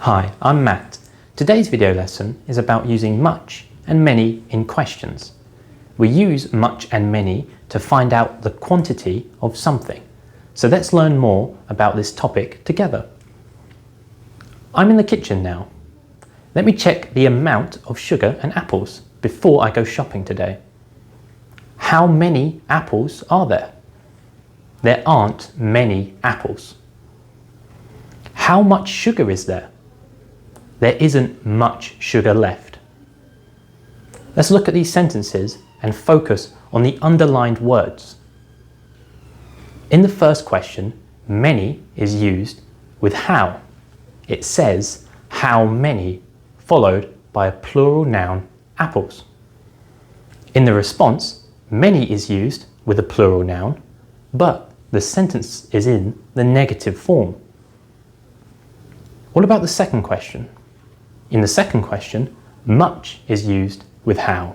Hi, I'm Matt. Today's video lesson is about using much and many in questions. We use much and many to find out the quantity of something. So let's learn more about this topic together. I'm in the kitchen now. Let me check the amount of sugar and apples before I go shopping today. How many apples are there? There aren't many apples. How much sugar is there? There isn't much sugar left. Let's look at these sentences and focus on the underlined words. In the first question, many is used with how. It says how many, followed by a plural noun, apples. In the response, many is used with a plural noun, but the sentence is in the negative form. What about the second question? In the second question, much is used with how.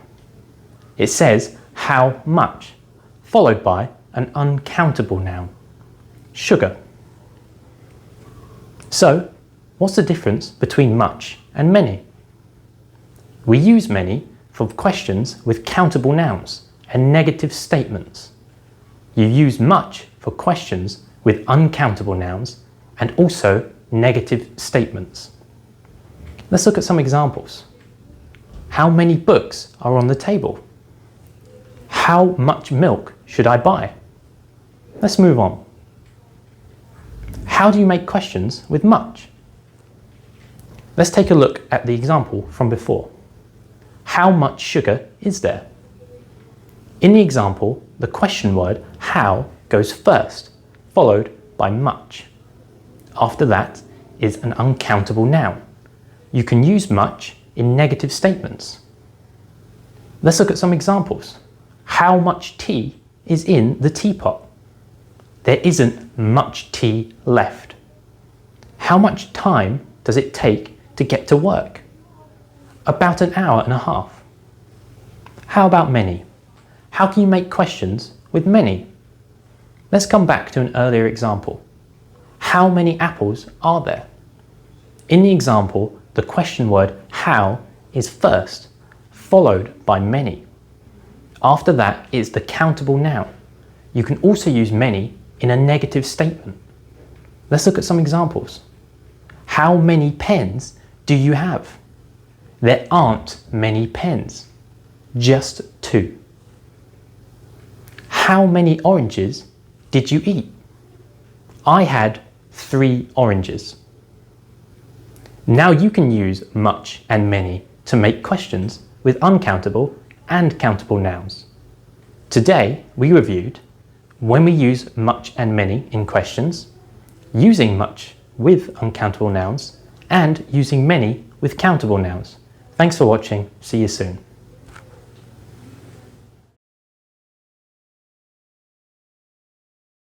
It says how much, followed by an uncountable noun, sugar. So, what's the difference between much and many? We use many for questions with countable nouns and negative statements. You use much for questions with uncountable nouns and also negative statements. Let's look at some examples. How many books are on the table? How much milk should I buy? Let's move on. How do you make questions with much? Let's take a look at the example from before. How much sugar is there? In the example, the question word how goes first, followed by much. After that is an uncountable noun. You can use much in negative statements. Let's look at some examples. How much tea is in the teapot? There isn't much tea left. How much time does it take to get to work? About an hour and a half. How about many? How can you make questions with many? Let's come back to an earlier example. How many apples are there? In the example, the question word how is first, followed by many. After that is the countable noun. You can also use many in a negative statement. Let's look at some examples. How many pens do you have? There aren't many pens, just 2. How many oranges did you eat? I had 3 oranges. Now you can use much and many to make questions with uncountable and countable nouns. Today we reviewed when we use much and many in questions, using much with uncountable nouns, and using many with countable nouns. Thanks for watching. See you soon.